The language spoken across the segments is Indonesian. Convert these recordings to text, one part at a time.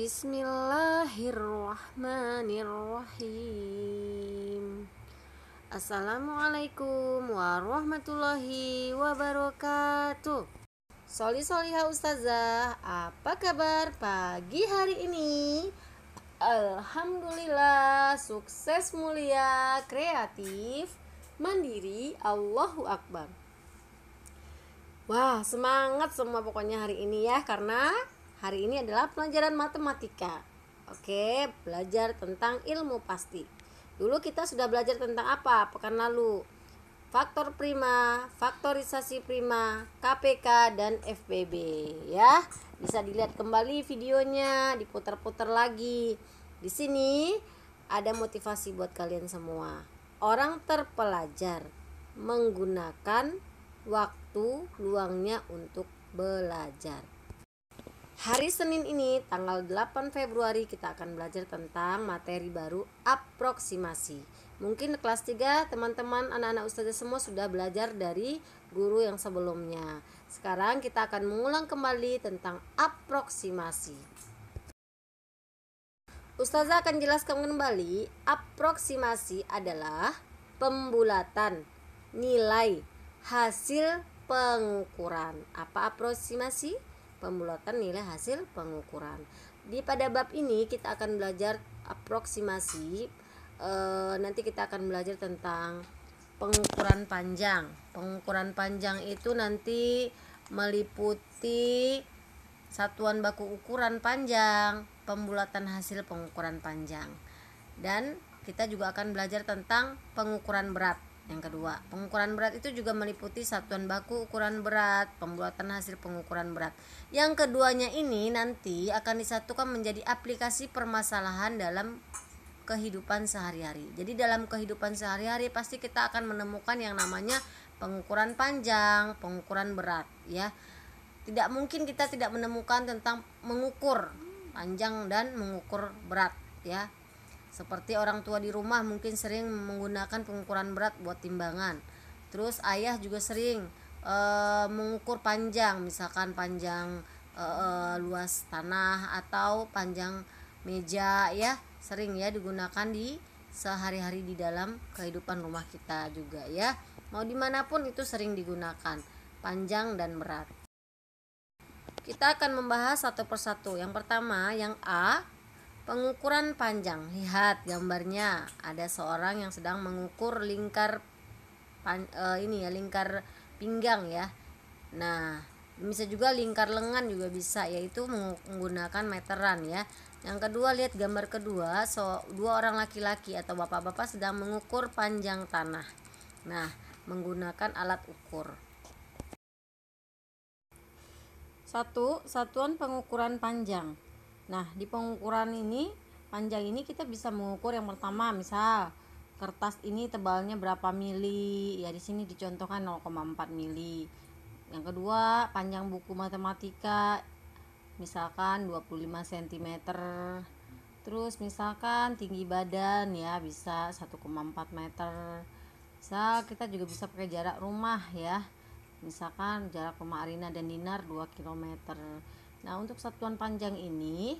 Bismillahirrahmanirrahim. Assalamualaikum warahmatullahi wabarakatuh. Solihah Ustazah, apa kabar pagi hari ini? Alhamdulillah, sukses, mulia, kreatif, mandiri, Allahu Akbar. Wah, semangat semua pokoknya hari ini ya, karena hari ini adalah pelajaran matematika. Oke, belajar tentang ilmu pasti. Dulu kita sudah belajar tentang apa pekan lalu? Faktor prima, faktorisasi prima, KPK, dan FBB ya. Bisa dilihat kembali videonya, diputar-putar lagi. Di sini ada motivasi buat kalian semua. Orang terpelajar menggunakan waktu luangnya untuk belajar. Hari Senin ini tanggal 8 Februari kita akan belajar tentang materi baru aproksimasi. Mungkin kelas 3 teman-teman anak-anak ustazah semua sudah belajar dari guru yang sebelumnya. Sekarang kita akan mengulang kembali tentang aproksimasi. Ustazah akan jelaskan kembali, aproksimasi adalah pembulatan nilai hasil pengukuran. Apa aproksimasi? Pembulatan nilai hasil pengukuran. Pada bab ini kita akan belajar aproksimasi. Nanti kita akan belajar tentang pengukuran panjang. Pengukuran panjang itu nanti meliputi satuan baku ukuran panjang, pembulatan hasil pengukuran panjang. Dan kita juga akan belajar tentang pengukuran berat. Yang kedua, pengukuran berat itu juga meliputi satuan baku ukuran berat, pembuatan hasil pengukuran berat. Yang keduanya ini nanti akan disatukan menjadi aplikasi permasalahan dalam kehidupan sehari-hari. Jadi dalam kehidupan sehari-hari pasti kita akan menemukan yang namanya pengukuran panjang, pengukuran berat ya. Tidak mungkin kita tidak menemukan tentang mengukur panjang dan mengukur berat ya. Seperti orang tua di rumah mungkin sering menggunakan pengukuran berat buat timbangan. Terus ayah juga sering mengukur panjang, misalkan panjang luas tanah atau panjang meja ya, sering ya digunakan di sehari-hari di dalam kehidupan rumah kita juga ya. Mau dimanapun itu sering digunakan, panjang dan berat. Kita akan membahas satu persatu. Yang pertama, yang A, pengukuran panjang. Lihat gambarnya, ada seorang yang sedang mengukur lingkar lingkar pinggang ya. Nah, bisa juga lingkar lengan juga bisa, yaitu menggunakan meteran ya. Yang kedua, lihat gambar kedua, dua orang laki-laki atau bapak-bapak sedang mengukur panjang tanah. Nah, menggunakan alat ukur. Satu, satuan pengukuran panjang. Nah, di pengukuran ini, panjang ini kita bisa mengukur yang pertama, misal kertas ini tebalnya berapa mili, ya di sini dicontohkan 0,4 mili. Yang kedua, panjang buku matematika misalkan 25 cm. Terus misalkan tinggi badan ya bisa 1,4 meter. Misal kita juga bisa pakai jarak rumah ya. Misalkan jarak rumah Arina dan Dinar 2 km. Nah, untuk satuan panjang ini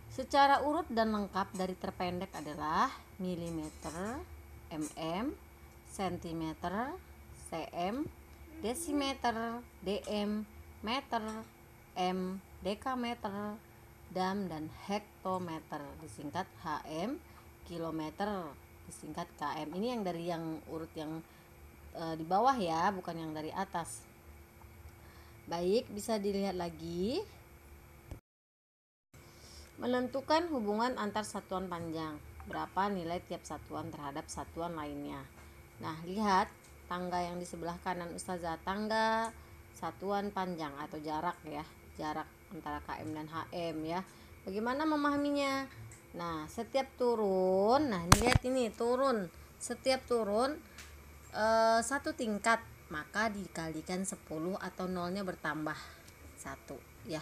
secara urut dan lengkap dari terpendek adalah milimeter, mm, sentimeter, cm, desimeter, dm, meter, m, dekameter, dam, dan hektometer disingkat hm, kilometer disingkat km. Ini yang dari yang urut yang di bawah ya, bukan yang dari atas. Baik, bisa dilihat lagi. Menentukan hubungan antar satuan panjang. Berapa nilai tiap satuan terhadap satuan lainnya. Nah, lihat tangga yang di sebelah kanan Ustazah, tangga satuan panjang atau jarak ya. Jarak antara km dan hm ya. Bagaimana memahaminya? Nah, setiap turun, nah lihat ini turun. Setiap turun satu tingkat, maka dikalikan 10 atau nolnya bertambah 1 ya.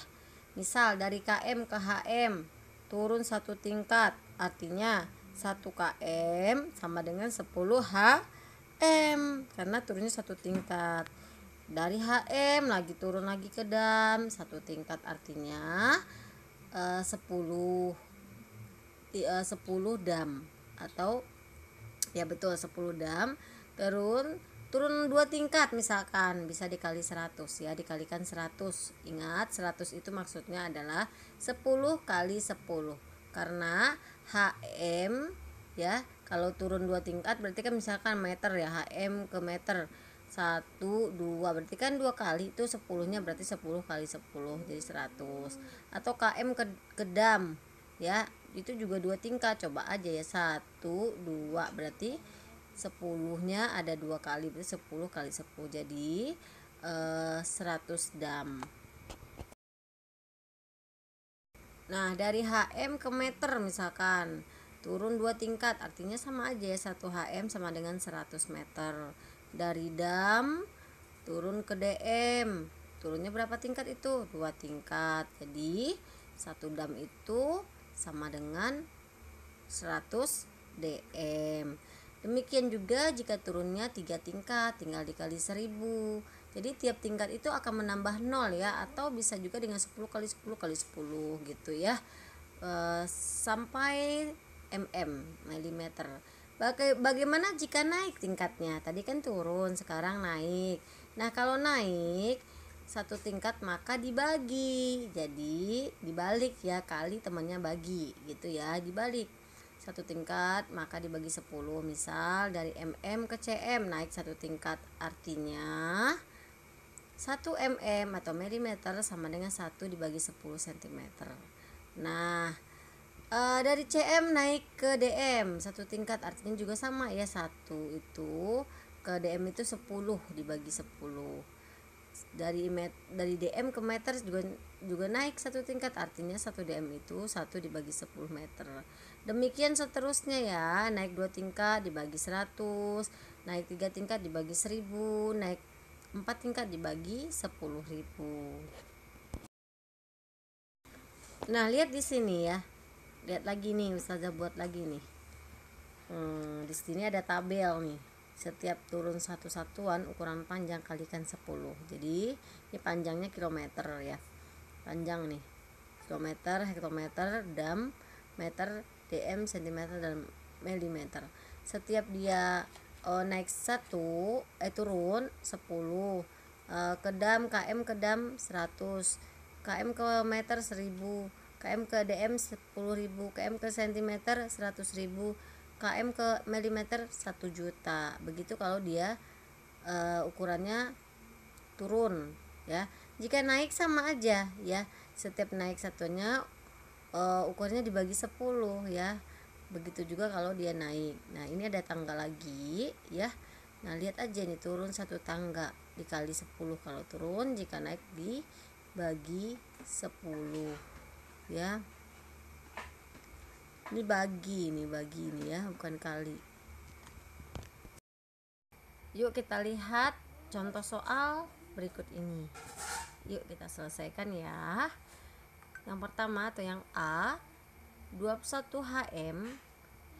Misal dari km ke hm turun satu tingkat, artinya 1 km sama dengan 10 hm karena turunnya satu tingkat. Dari HM lagi turun lagi ke dam, satu tingkat artinya 10 dam, atau ya betul 10 dam. Turun 2 tingkat, misalkan bisa dikali 100 ya, dikalikan 100. Ingat 100 itu maksudnya adalah 10 kali 10, karena HM ya, kalau turun 2 tingkat berarti kan misalkan meter ya, HM ke meter 1, 2, berarti kan 2 kali, itu 10-nya berarti 10 kali 10 jadi 100. Atau KM ke dam ya, itu juga 2 tingkat, coba aja ya, 1, 2, berarti 10-nya ada 2 kali, berarti 10 kali 10 jadi 100 dam. Nah, dari HM ke meter misalkan turun 2 tingkat, artinya sama aja ya, 1 HM sama dengan 100 meter. Dari dam turun ke DM, turunnya berapa tingkat itu? 2 tingkat. Jadi 1 dam itu sama dengan 100 DM. Demikian juga jika turunnya 3 tingkat, tinggal dikali 1000. Jadi tiap tingkat itu akan menambah 0 ya, atau bisa juga dengan 10 kali 10 kali 10 gitu ya, sampai milimeter. Bagaimana jika naik tingkatnya? Tadi kan turun, sekarang naik. Nah, kalau naik satu tingkat maka dibagi, jadi dibalik ya, kali temannya bagi gitu ya, dibalik. Satu tingkat maka dibagi 10. Misal dari ke cm naik satu tingkat, artinya 1 atau milimeter sama dengan 1 dibagi 10 cm. Nah, dari cm naik ke dm satu tingkat, artinya juga sama ya, 1 itu ke dm itu 10 dibagi 10. Dari dm ke meter juga naik satu tingkat, artinya 1 dm itu 1 dibagi 10 meter. Demikian seterusnya ya, naik 2 tingkat dibagi 100, naik 3 tingkat dibagi 1000, naik 4 tingkat dibagi 10.000. Nah, lihat di sini ya. Lihat lagi nih, Ustazah buat lagi nih. Di sini ada tabel nih. Setiap turun satu satuan ukuran panjang kalikan 10. Jadi, ini panjangnya kilometer ya. Panjang nih. Kilometer, hektometer, dam, meter, dm, sentimeter, dan milimeter. Setiap dia naik turun 10, ke dam, km ke dam 100, km ke meter 1000, km ke dm 10.000, km ke sentimeter 100.000, km ke milimeter 1 juta. Begitu kalau dia ukurannya turun ya. Jika naik sama aja ya, setiap naik satunya ukurnya dibagi 10 ya. Begitu juga kalau dia naik. Nah, ini ada tangga lagi ya. Nah, lihat aja nih, turun satu tangga dikali 10 kalau turun, jika naik dibagi 10 ya. Ini bagi nih ya, bukan kali. Yuk kita lihat contoh soal berikut ini. Yuk kita selesaikan ya. Yang pertama atau yang A, 21 HM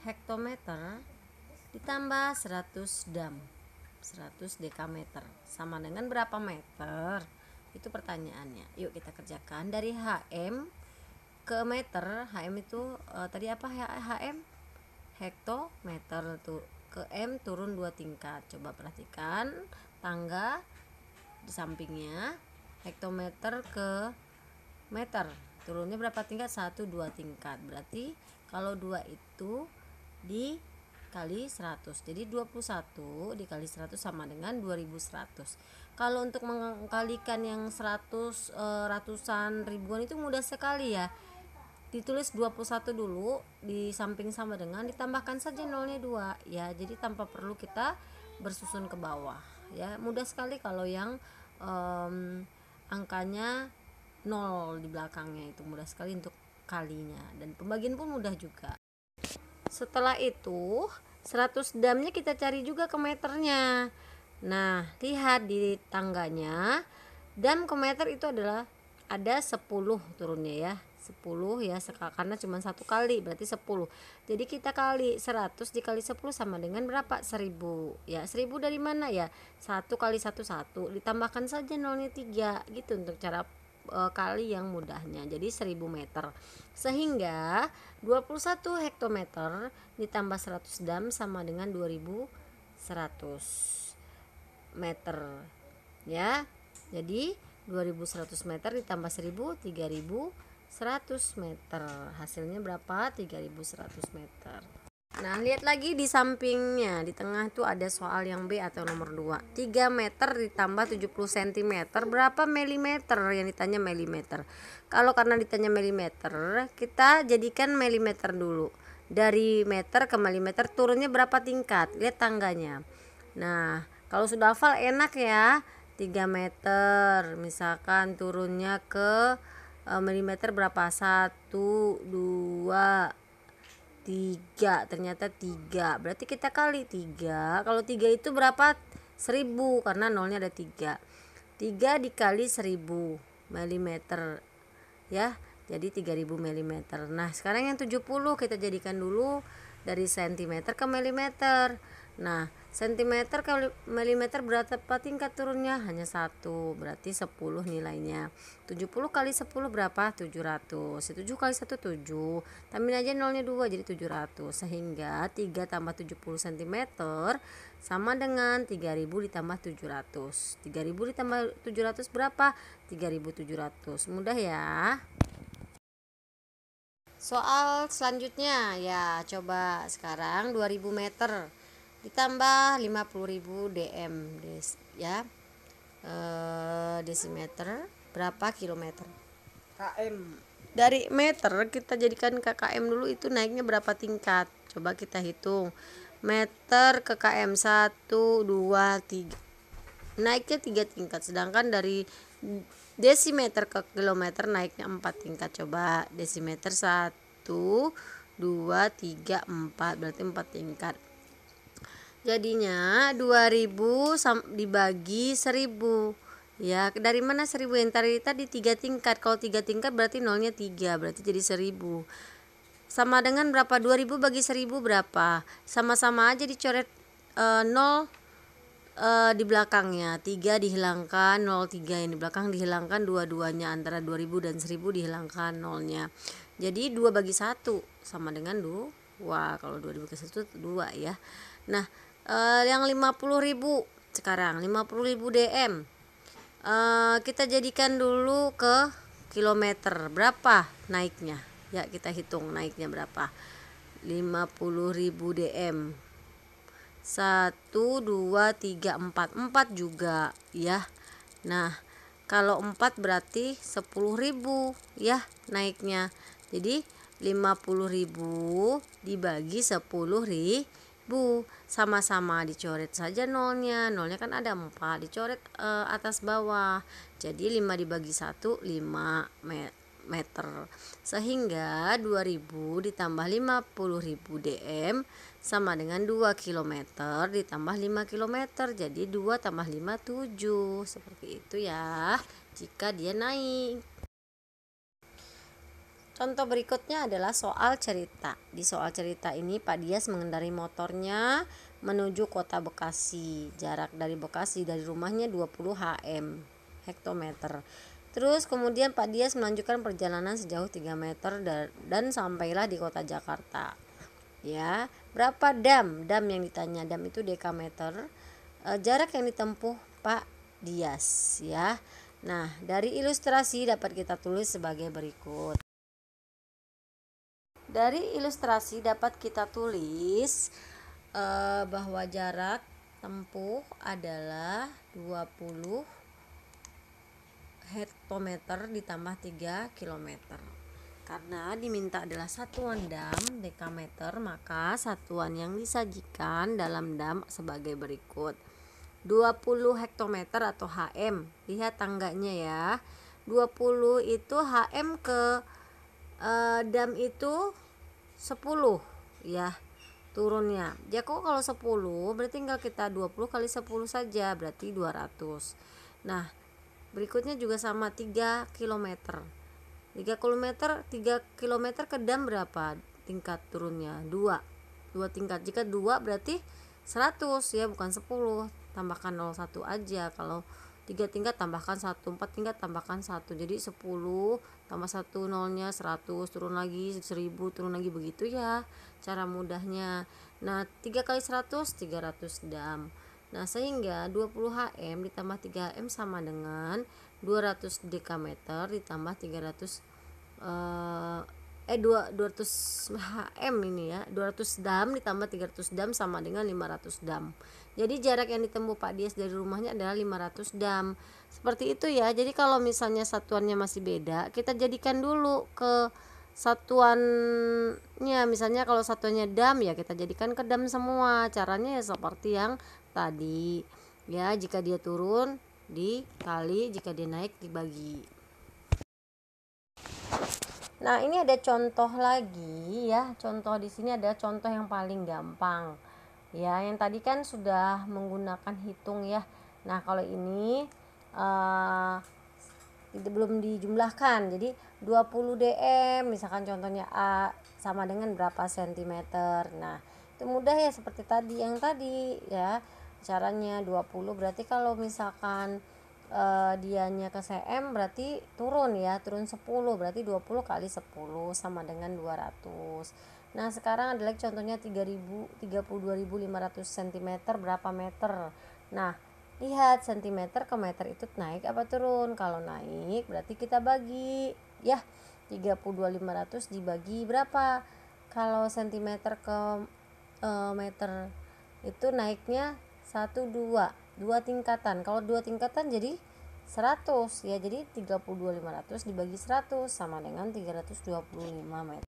hektometer ditambah 100 dam 100 dekameter sama dengan berapa meter? Itu pertanyaannya. Yuk kita kerjakan. Dari HM ke meter, HM itu tadi apa HM? Hektometer tuh. Ke M turun 2 tingkat. Coba perhatikan tangga di sampingnya. Hektometer ke meter, turunnya berapa tingkat? 1, 2 tingkat. Berarti kalau 2 itu dikali 100, jadi 21 dikali 100 sama dengan 2100. Kalau untuk mengkalikan yang 100 ratusan ribuan itu mudah sekali ya. Ditulis 21 dulu di samping sama dengan, ditambahkan saja nolnya 2 ya, jadi tanpa perlu kita bersusun ke bawah ya. Mudah sekali kalau yang angkanya 0 di belakangnya, itu mudah sekali untuk kalinya, dan pembagian pun mudah juga. Setelah itu 100 damnya kita cari juga ke meternya. Nah, lihat di tangganya, dam ke meter itu adalah ada 10 turunnya ya, 10 ya, karena cuma satu kali berarti 10. Jadi kita kali 100 dikali 10 sama dengan berapa? 1000 ya. 1000 dari mana ya? 1 kali 1 1, ditambahkan saja nolnya 3 gitu untuk cara kali yang mudahnya. Jadi 1000 meter. Sehingga 21 hektometer ditambah 100 dam sama dengan 2100 meter ya. Jadi 2100 meter ditambah 1000, 3100 meter. Hasilnya berapa? 3100 meter. Nah, lihat lagi di sampingnya, di tengah tuh ada soal yang B atau nomor 2. 3 meter ditambah 70 cm berapa milimeter? Yang ditanya milimeter. Kalau karena ditanya milimeter, kita jadikan milimeter dulu. Dari meter ke milimeter turunnya berapa tingkat? Lihat tangganya. Nah, kalau sudah hafal enak ya. 3 meter misalkan turunnya ke milimeter berapa? 1, 2, 3, ternyata 3, berarti kita kali 3. Kalau 3 itu berapa? 1000 karena nolnya ada 3. 3 dikali 1000 mm ya, jadi 3000 mm. Nah sekarang yang 70 kita jadikan dulu dari cm ke milimeter. Nah cm ke milimeter berapa tingkat turunnya? Hanya 1, berarti 10 nilainya. 70 kali 10 berapa? 700. 7 kali 1 7, tambahin aja nolnya 2 jadi 700. Sehingga 3 tambah 70 cm sama dengan 3000 ditambah 700. 3000 ditambah 700 berapa? 3700. Mudah ya. Soal selanjutnya ya, coba sekarang 2000 meter ditambah 50.000 dm ya, desimeter berapa kilometer? Km. Dari meter kita jadikan ke km dulu, itu naiknya berapa tingkat? Coba kita hitung. Meter ke km 1, 2, 3. Naiknya 3 tingkat, sedangkan dari desimeter ke kilometer naiknya 4 tingkat. Coba desimeter 1, 2, 3, 4, berarti 4 tingkat. Jadinya 2000 dibagi 1000 ya. Dari mana 1000? Yang tadi 3 tingkat. Kalau 3 tingkat berarti nolnya 3, berarti jadi 1000. Sama dengan berapa? 2000 bagi 1000 berapa? Sama-sama aja dicoret 0 di belakangnya. 3 dihilangkan, 0 3 yang di belakang dihilangkan, dua-duanya antara 2000 dan 1000 dihilangkan nolnya. Jadi 2 bagi 1 sama dengan 2. Kalau 2 dibagi 1 2 ya. Nah, yang 50.000 sekarang 50.000 dm kita jadikan dulu ke kilometer. Berapa naiknya? Ya, kita hitung naiknya berapa. 50.000 dm. 1, 2, 3, 4. 4 juga ya. Nah, kalau 4 berarti 10.000 ya naiknya. Jadi 50.000 dibagi 10.000 sama-sama dicoret saja nolnya. Nolnya kan ada 4, dicoret atas bawah. Jadi 5 dibagi 1 5 meter. Sehingga 2000 ditambah 50.000 dm sama dengan 2 km ditambah 5 km. Jadi 2 tambah 5 7. Seperti itu ya jika dia naik. Contoh berikutnya adalah soal cerita. Di soal cerita ini Pak Dias mengendarai motornya menuju kota Bekasi. Jarak dari Bekasi dari rumahnya 20 hektometer. Terus kemudian Pak Dias melanjutkan perjalanan sejauh 3 meter dan sampailah di kota Jakarta. Ya, berapa dam? Dam yang ditanya, dam itu dekameter. Jarak yang ditempuh Pak Dias ya. Nah, dari ilustrasi dapat kita tulis sebagai berikut. Dari ilustrasi dapat kita tulis bahwa jarak tempuh adalah 20 hektometer ditambah 3 km. Karena diminta adalah satuan dam dekameter, maka satuan yang disajikan dalam dam sebagai berikut. 20 hektometer atau HM. Lihat tangganya ya. 20 itu HM ke dam itu 10 ya turunnya. Ya kok kalau 10 berarti tinggal kita 20 kali 10 saja, berarti 200. Nah, berikutnya juga sama 3 km. 3 kilometer ke dam berapa tingkat turunnya? 2 tingkat. Jika 2 berarti 100 ya, bukan 10. Tambahkan 01 aja. Kalau 3 tingkat tambahkan 1, 4 tingkat tambahkan 1. Jadi 10 tambah 1 nolnya 100, turun lagi 1000, turun lagi, begitu ya cara mudahnya. Nah, 3 kali 100 300 dam. Nah, sehingga 20 HM ditambah 3 HM sama dengan 200 dekameter ditambah 200 HM ini ya. 200 dam ditambah 300 dam sama dengan 500 dam. Jadi jarak yang ditempuh Pak Dias dari rumahnya adalah 500 dam. Seperti itu ya. Jadi kalau misalnya satuannya masih beda, kita jadikan dulu ke satuannya. Misalnya kalau satuannya dam ya kita jadikan ke dam semua. Caranya ya seperti yang tadi. Ya, jika dia turun dikali, jika dia naik dibagi. Nah, ini ada contoh lagi ya. Contoh di sini ada contoh yang paling gampang. Ya, yang tadi kan sudah menggunakan hitung ya. Nah, kalau ini belum dijumlahkan. Jadi 20 dm misalkan contohnya A sama dengan berapa sentimeter. Nah, itu mudah ya, seperti tadi yang tadi ya. Caranya 20 berarti kalau misalkan dianya ke cm berarti turun ya, turun 10, berarti 20 kali 10 sama dengan 200. Nah, sekarang adalah contohnya 32.500 cm berapa meter. Nah, lihat centimeter ke meter itu naik apa turun. Kalau naik berarti kita bagi ya, 32.500 dibagi berapa. Kalau centimeter ke meter itu naiknya 2 tingkatan. Kalau 2 tingkatan jadi 100 ya. Jadi 32.500 dibagi 100 sama dengan 325 meter.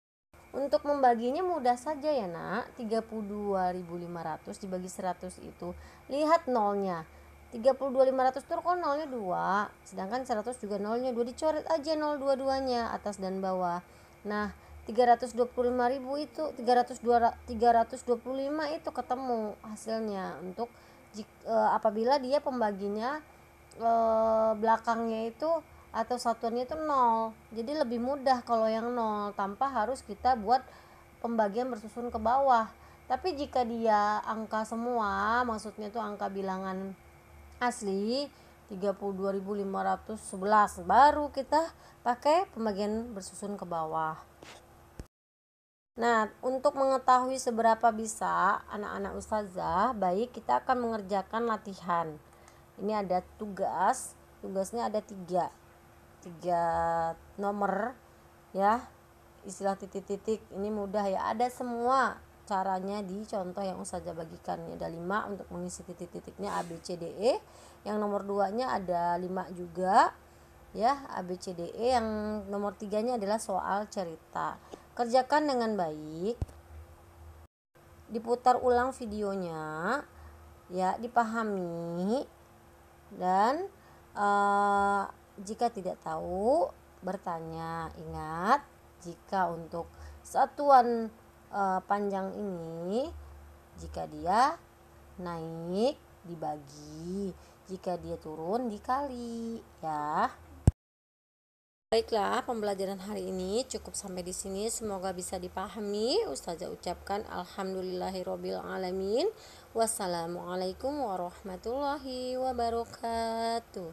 Untuk membaginya mudah saja ya nak. 32.500 dibagi 100 itu lihat nolnya. 32.500 itu kok nolnya 2, sedangkan 100 juga nolnya 2, dicoret aja 0 dua-duanya atas dan bawah. Nah, 325.000 itu 325 itu ketemu hasilnya untuk apabila dia pembaginya belakangnya itu atau satuannya itu 0. Jadi lebih mudah kalau yang 0 tanpa harus kita buat pembagian bersusun ke bawah. Tapi jika dia angka semua, maksudnya itu angka bilangan asli 32.511, baru kita pakai pembagian bersusun ke bawah. Nah, untuk mengetahui seberapa bisa anak-anak ustazah, baik kita akan mengerjakan latihan. Ini ada tugasnya ada 3 nomor ya, istilah titik-titik ini mudah ya, ada semua caranya di contoh yang ustazah bagikan. Ada 5 untuk mengisi titik-titiknya A, B, C, D, E. Yang nomor 2-nya ada 5 juga ya, A, B, C, D, E. Yang nomor 3-nya adalah soal cerita. Kerjakan dengan baik, diputar ulang videonya ya, dipahami, dan jika tidak tahu bertanya. Ingat, jika untuk satuan panjang ini, jika dia naik dibagi, jika dia turun dikali ya. Baiklah, pembelajaran hari ini cukup sampai di sini. Semoga bisa dipahami. Ustazah ucapkan alhamdulillahirabbil alamin. Wassalamualaikum warahmatullahi wabarakatuh.